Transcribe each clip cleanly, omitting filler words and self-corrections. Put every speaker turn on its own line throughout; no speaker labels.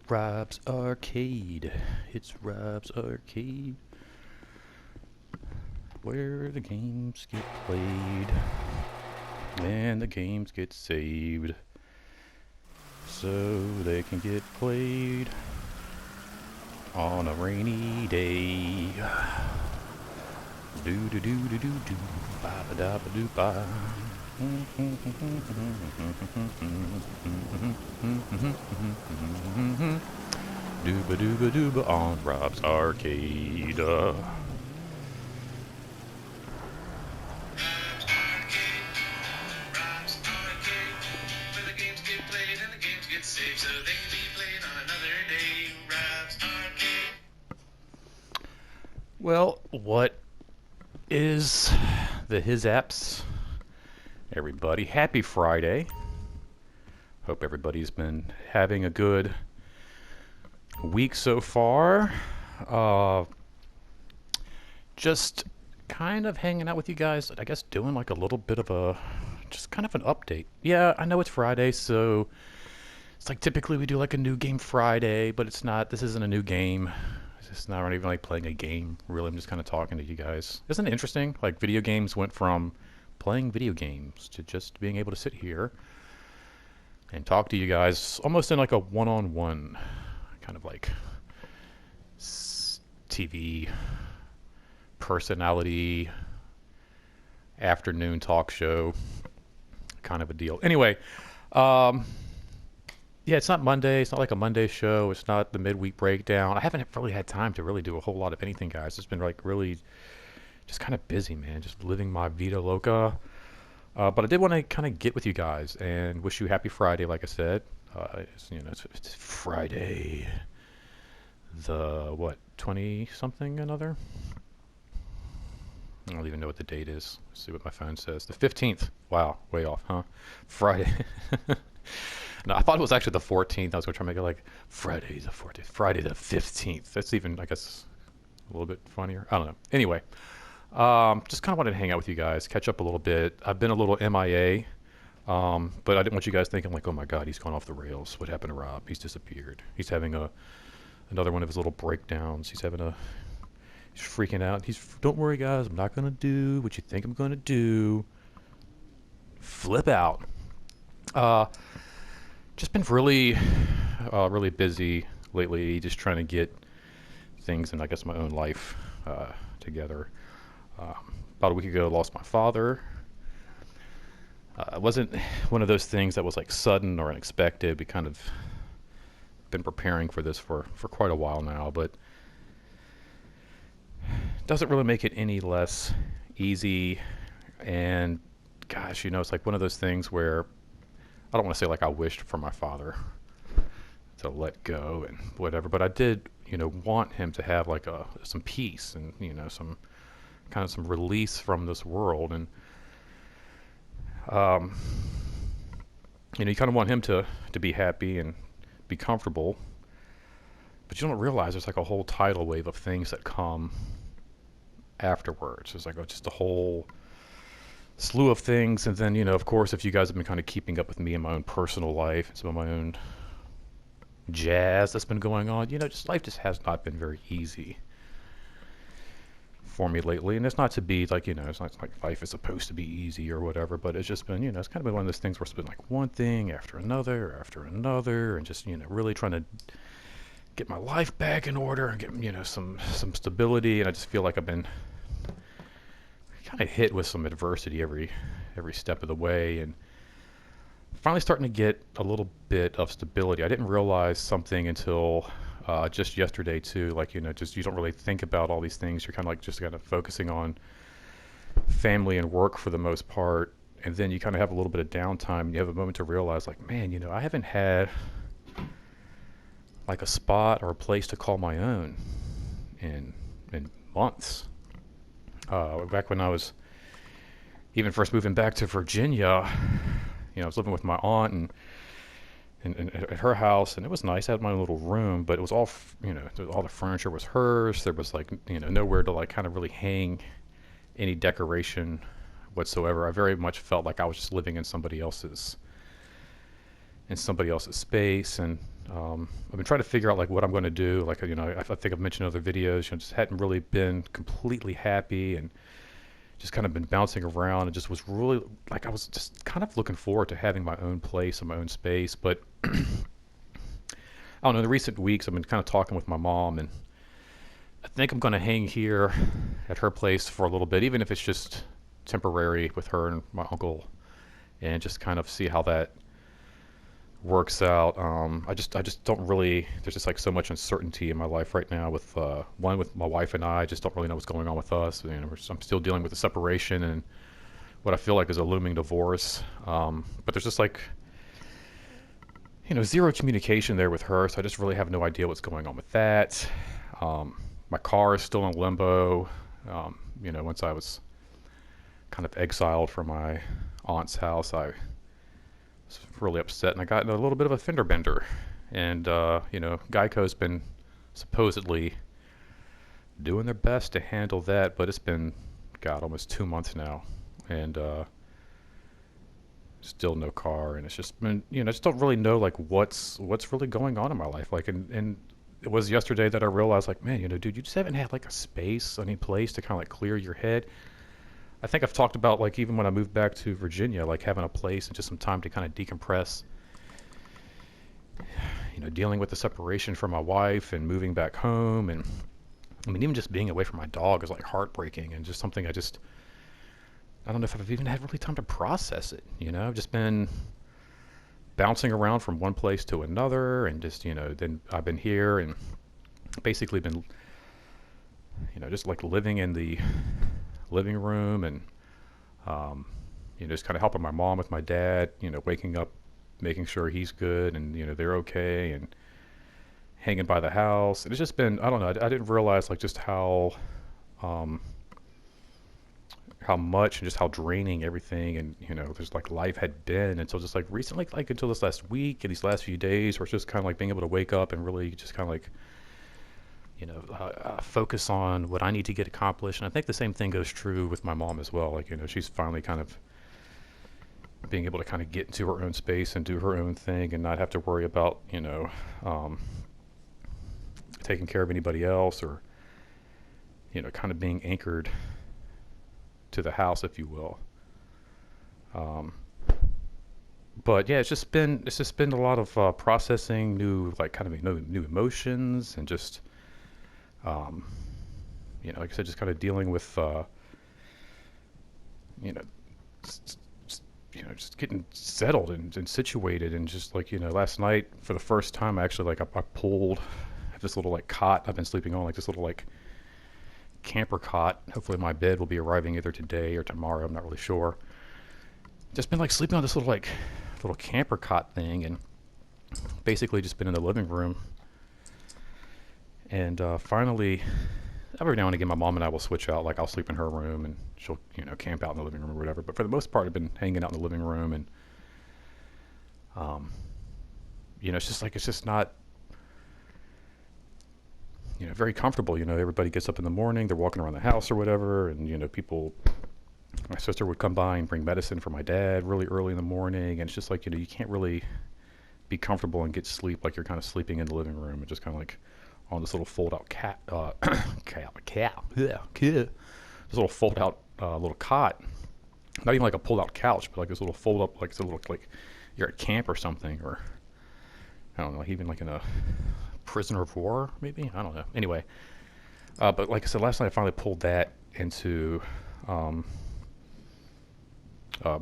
Rob's Arcade. It's Rob's Arcade, where the games get played and the games get saved so they can get played on a rainy day. Do do do do do do, ba ba da ba do ba. Dooba dooba dooba on Rob's Arcade. Well, what is the His Apps? Everybody, happy Friday. Hope everybody's been having a good week so far. Just kind of hanging out with you guys, I guess doing like a little bit of a, just kind of an update. Yeah, I know it's Friday, so it's like typically we do like a new game Friday, but it's not, this isn't a new game. It's not even like playing a game, really. I'm just kind of talking to you guys. Isn't it interesting? Like video games went from playing video games to just being able to sit here and talk to you guys almost in like a one-on-one kind of like TV personality afternoon talk show kind of a deal. Anyway, yeah, it's not Monday. It's not like a Monday show. It's not the midweek breakdown. I haven't really had time to really do a whole lot of anything, guys. It's been like really just kind of busy, man. Just living my vida loca. But I did want to kind of get with you guys and wish you happy Friday, like I said. It's Friday, the what, 20 something another? I don't even know what the date is. Let's see what my phone says. The 15th. Wow, way off, huh? Friday. No, I thought it was actually the 14th. I was going to try to make it like Friday the 14th, Friday the 15th. That's even, I guess, a little bit funnier. I don't know. Anyway, just kind of wanted to hang out with you guys, catch up a little bit. I've been a little MIA, but I didn't want you guys thinking like, oh my God, he's gone off the rails. What happened to Rob? He's disappeared. He's having another one of his little breakdowns. He's freaking out. Don't worry, guys. I'm not going to do what you think I'm going to do. Flip out. Just been really busy lately, just trying to get things in, I guess, my own life together. About a week ago, I lost my father. It wasn't one of those things that was like sudden or unexpected. We kind of been preparing for this for quite a while now, but it doesn't really make it any less easy. And gosh, it's like one of those things where I don't want to say like I wished for my father to let go and whatever, but I did, want him to have like some peace and, some release from this world. And, you kind of want him to be happy and be comfortable, but you don't realize there's like a whole tidal wave of things that come afterwards. There's like just a whole slew of things, and then of course, if you guys have been kind of keeping up with me in my own personal life, some of my own jazz that's been going on, just life just has not been very easy for me lately. And it's not to be like, it's not like life is supposed to be easy or whatever, but it's just been, it's kind of been one of those things where it's been like one thing after another, and just really trying to get my life back in order and get some stability. And I just feel like I've been kind of hit with some adversity every step of the way, and finally starting to get a little bit of stability. I didn't realize something until just yesterday too. Like just you don't really think about all these things. You're kind of like just kind of focusing on family and work for the most part, and then you kind of have a little bit of downtime. And you have a moment to realize, like, man, I haven't had like a spot or a place to call my own in months. Back when I was even first moving back to Virginia, I was living with my aunt and at her house, and it was nice. I had my own little room, but it was all, all the furniture was hers. There was like, nowhere to like kind of really hang any decoration whatsoever. I very much felt like I was just living in somebody else's space, and I've been trying to figure out like what I'm going to do. Like, I think I've mentioned in other videos, just hadn't really been completely happy and just kind of been bouncing around and just was really like, I was just kind of looking forward to having my own place and my own space. But I don't know, in the recent weeks, I've been kind of talking with my mom, and I think I'm going to hang here at her place for a little bit, even if it's just temporary with her and my uncle, and just kind of see how that works out. I just don't really. There's just like so much uncertainty in my life right now. With one, with my wife and I just don't really know what's going on with us. I'm still dealing with the separation and what I feel like is a looming divorce. But there's just like zero communication there with her, so I just really have no idea what's going on with that. My car is still in limbo. Once I was kind of exiled from my aunt's house, I was really upset, and I got in a little bit of a fender bender. And Geico's been supposedly doing their best to handle that, but it's been, God, almost 2 months now, and still no car. And it's just been, I just don't really know like what's really going on in my life. Like, and it was yesterday that I realized, like, man, dude, you just haven't had like a space, any place to kind of like clear your head. I think I've talked about, like, even when I moved back to Virginia, like having a place and just some time to kind of decompress. Dealing with the separation from my wife and moving back home, and I mean, even just being away from my dog is like heartbreaking, and just something I don't know if I've even had really time to process it. I've just been bouncing around from one place to another, and just then I've been here and basically been just like living in the living room, and just kind of helping my mom with my dad, waking up, making sure he's good and they're okay, and hanging by the house. And it's just been, I don't know, I didn't realize like just how much and just how draining everything and there's like life had been until just like recently, like until this last week and these last few days, where it's just kind of like being able to wake up and really just kind of like focus on what I need to get accomplished. And I think the same thing goes true with my mom as well. Like, she's finally kind of being able to kind of get into her own space and do her own thing and not have to worry about, taking care of anybody else, or, kind of being anchored to the house, if you will. But yeah, it's just been a lot of processing new, like kind of new emotions, and just like I said, just kind of dealing with, just, just getting settled and situated, and just like, last night for the first time, I actually like I pulled, I have this little like cot I've been sleeping on, like this little like camper cot. Hopefully my bed will be arriving either today or tomorrow. I'm not really sure. Just been like sleeping on this little camper cot thing, and basically just been in the living room. And finally, every now and again, my mom and I will switch out. Like, I'll sleep in her room, and she'll, camp out in the living room or whatever. But for the most part, I've been hanging out in the living room, and, it's just not, very comfortable. Everybody gets up in the morning, they're walking around the house or whatever, and, my sister would come by and bring medicine for my dad really early in the morning, and it's just like, you can't really be comfortable and get sleep like you're kind of sleeping in the living room, and just kind of like on this little fold-out this little fold-out little cot. Not even like a pulled-out couch, but like this little fold-up, like it's a little, like you're at camp or something, or I don't know, even like in a prisoner of war, maybe? I don't know. Anyway, but like I said, last night I finally pulled that into my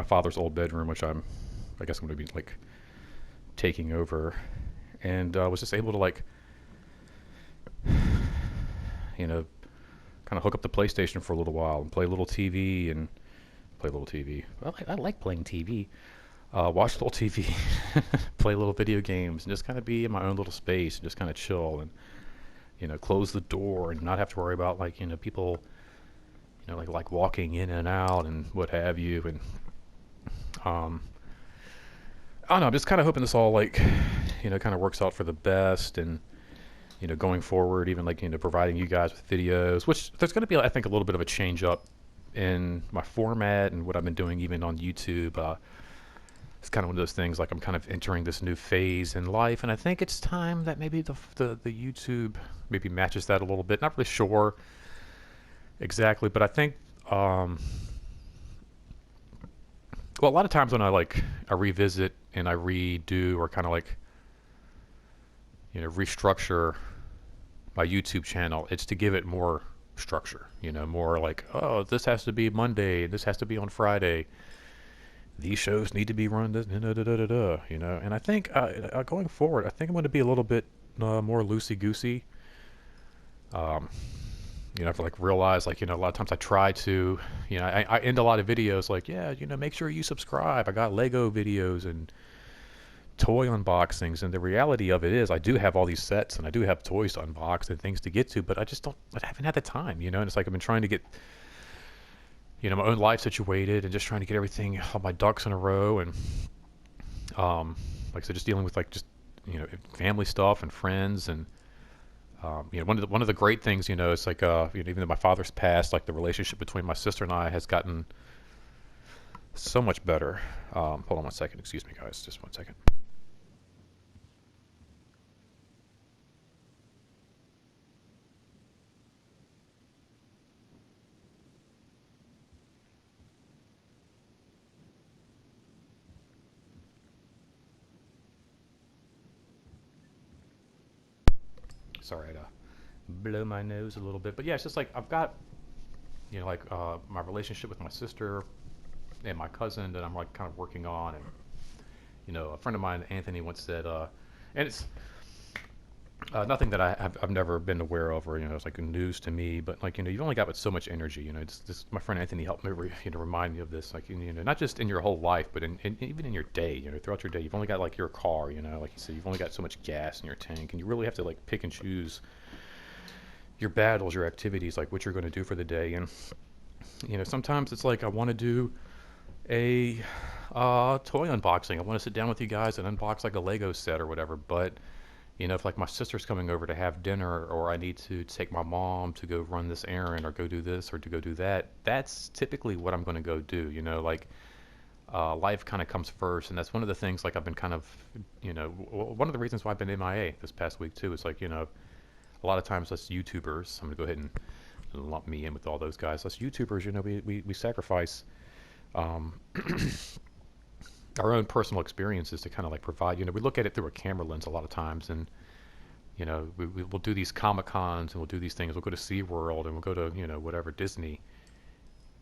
father's old bedroom, which I guess I'm going to be like taking over, and was just able to like, kind of hook up the PlayStation for a little while and play a little TV. Well, I like playing TV. Watch a little TV, play little video games, and just kind of be in my own little space and just kind of chill, and close the door and not have to worry about like people like walking in and out and what have you. And I don't know, I'm just kind of hoping this all like kind of works out for the best, and going forward, even like, providing you guys with videos, which there's going to be, I think, a little bit of a change up in my format and what I've been doing even on YouTube. it's kind of one of those things like I'm kind of entering this new phase in life, and I think it's time that maybe the YouTube maybe matches that a little bit. Not really sure exactly, but I think um, well, a lot of times when I revisit and I redo or kind of like restructure my YouTube channel, it's to give it more structure. More like, oh, this has to be Monday, this has to be on Friday. These shows need to be run this, And I think going forward, I think I'm going to be a little bit more loosey goosey. Um, I've like realized like a lot of times I try to, I end a lot of videos like, yeah, make sure you subscribe. I got Lego videos and toy unboxings, and the reality of it is I do have all these sets and I do have toys to unbox and things to get to, but I haven't had the time, and it's like I've been trying to get my own life situated and just trying to get everything, all my ducks in a row, and like I said, just dealing with like just family stuff and friends, and one of the great things, it's like even though my father's passed, like the relationship between my sister and I has gotten so much better. Hold on one second, excuse me guys, just one second. Sorry, I had to blow my nose a little bit, but yeah, it's just like I've got my relationship with my sister and my cousin that I'm like kind of working on, and a friend of mine, Anthony, once said, and it's nothing that I've never been aware of, or it's like news to me, but like you've only got but so much energy. My friend Anthony helped me remind me of this, like not just in your whole life, but in even in your day. Throughout your day, you've only got like your car. Like you said, you've only got so much gas in your tank, and you really have to like pick and choose your battles, your activities, like what you're going to do for the day. And sometimes it's like I want to do a toy unboxing. I want to sit down with you guys and unbox like a Lego set or whatever, but if like my sister's coming over to have dinner, or I need to take my mom to go run this errand or go do this or to go do that, that's typically what I'm going to go do. Like life kind of comes first, and that's one of the things like I've been kind of, one of the reasons why I've been MIA this past week too. Is like a lot of times us YouTubers, I'm going to go ahead and lump me in with all those guys. Us YouTubers, we sacrifice um, our own personal experiences to kind of like provide, we look at it through a camera lens a lot of times, and we'll do these Comic Cons and we'll do these things, we'll go to SeaWorld and we'll go to whatever, Disney,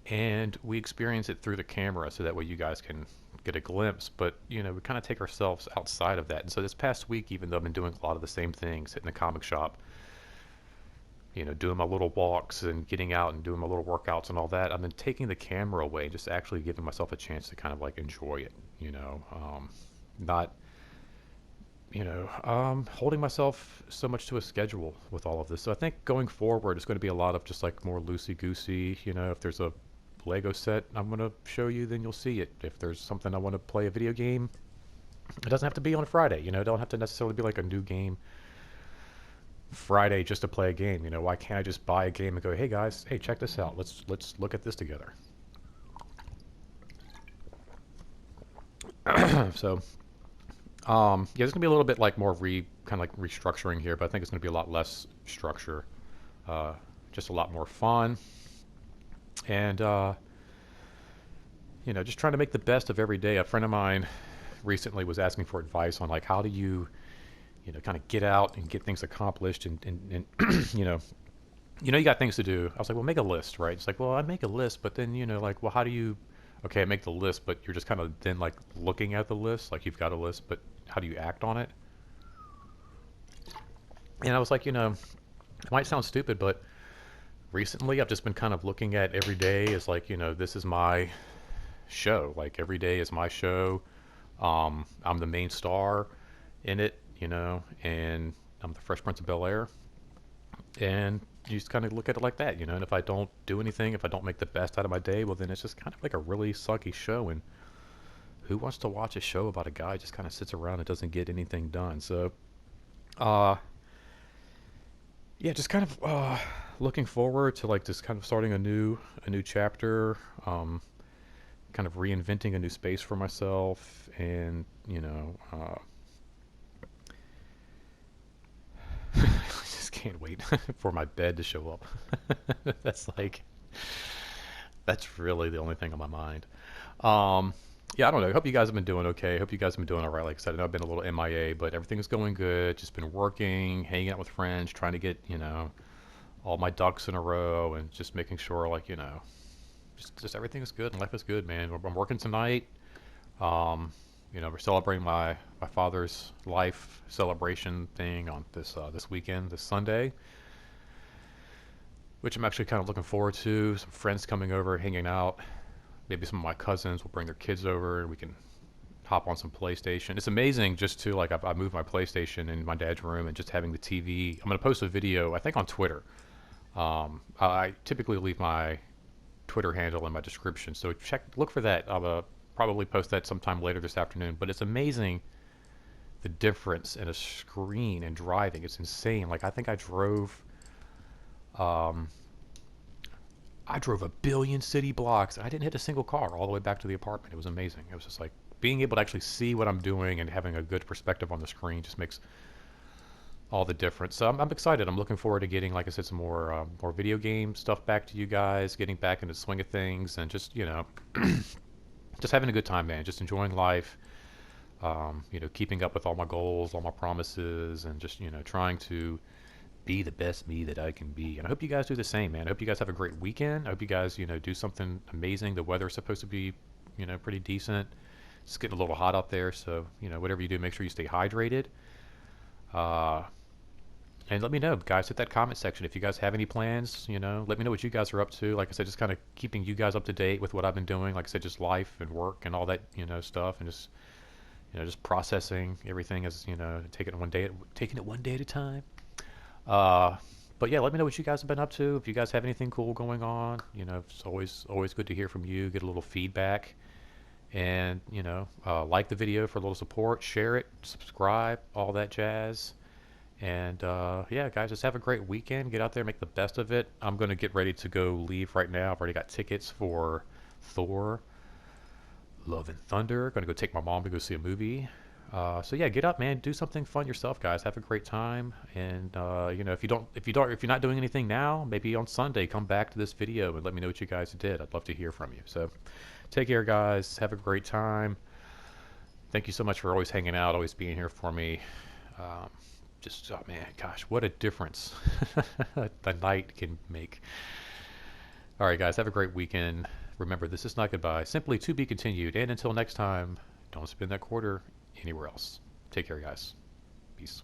and we experience it through the camera so that way you guys can get a glimpse, but we kind of take ourselves outside of that. And so this past week, even though I've been doing a lot of the same things, hitting the comic shop, doing my little walks and getting out and doing my little workouts and all that, I've been taking the camera away, just actually giving myself a chance to kind of like enjoy it, not, holding myself so much to a schedule with all of this. So I think going forward, it's going to be a lot of just like more loosey goosey. If there's a Lego set I'm going to show you, then you'll see it. If there's something I want to play a video game, it doesn't have to be on Friday. It don't have to necessarily be like a new game Friday just to play a game. Why can't I just buy a game and go, hey guys, hey, check this out. Let's look at this together. So, yeah, there's gonna be a little bit like more kind of like restructuring here, but I think it's gonna be a lot less structure, uh, just a lot more fun, and just trying to make the best of every day. A friend of mine recently was asking for advice on like how do you kind of get out and get things accomplished, and you got things to do. I was like, well, make a list, right? It's like, well, I make a list, but then like, well, how do you? Okay, I make the list, but you're just kind of then like looking at the list, like you've got a list, but how do you act on it? And I was like, it might sound stupid, but recently I've just been kind of looking at every day as like, this is my show. Like every day is my show. I'm the main star in it, and I'm the Fresh Prince of Bel-Air. And you just kind of look at it like that, and if I don't do anything, if I don't make the best out of my day, well, then it's just kind of like a really sucky show. And who wants to watch a show about a guy who just kind of sits around and doesn't get anything done? So, uh, yeah, just kind of looking forward to like just kind of starting a new chapter, kind of reinventing a new space for myself, and I just can't wait for my bed to show up. That's like that's really the only thing on my mind. Um, yeah, I don't know. I hope you guys have been doing okay. I hope you guys have been doing all right. Like I said, I know I've been a little MIA, but everything is going good. Just been working, hanging out with friends, trying to get, all my ducks in a row and just making sure, like, just everything is good and life is good, man. I'm working tonight. Um, we're celebrating my father's life celebration thing on this weekend, this Sunday, which I'm actually kind of looking forward to. Some friends coming over, hanging out. Maybe some of my cousins will bring their kids over and we can hop on some PlayStation. It's amazing just to like I moved my PlayStation in my dad's room and just having the TV. I'm gonna post a video I think on Twitter. I typically leave my Twitter handle in my description, so look for that. I'll probably post that sometime later this afternoon. But it's amazing the difference in a screen and driving. It's insane. Like I think um, I drove a billion city blocks and I didn't hit a single car all the way back to the apartment. It was amazing. It was just like being able to actually see what I'm doing and having a good perspective on the screen just makes all the difference. So I'm excited. I'm looking forward to getting, like I said, some more video game stuff back to you guys, getting back into the swing of things, and just just having a good time, man. Just enjoying life. Keeping up with all my goals, all my promises, and just trying to be the best me that I can be. And I hope you guys do the same, man. I hope you guys have a great weekend. I hope you guys do something amazing. The weather's supposed to be pretty decent. It's getting a little hot out there, so whatever you do, make sure you stay hydrated. Uh, And let me know, guys. Hit that comment section if you guys have any plans. Let me know what you guys are up to. Like I said, just kind of keeping you guys up to date with what I've been doing. Like I said, just life and work and all that, stuff, and just processing everything as taking it one day at a time. Uh, but yeah, let me know what you guys have been up to. If you guys have anything cool going on, it's always good to hear from you. Get a little feedback, and like the video for a little support, share it, subscribe, all that jazz. And yeah, guys, just have a great weekend. Get out there, make the best of it. I'm going to get ready to go leave right now. I've already got tickets for Thor, Love and Thunder. Going to go take my mom to go see a movie. So yeah, get up, man. Do something fun yourself, guys. Have a great time. And if you're not doing anything now, maybe on Sunday, come back to this video and let me know what you guys did. I'd love to hear from you. So take care, guys. Have a great time. Thank you so much for always hanging out, always being here for me. Um, oh man, gosh, what a difference the night can make. All right, guys, have a great weekend. Remember, this is not goodbye. Simply to be continued. And until next time, don't spend that quarter anywhere else. Take care, guys. Peace.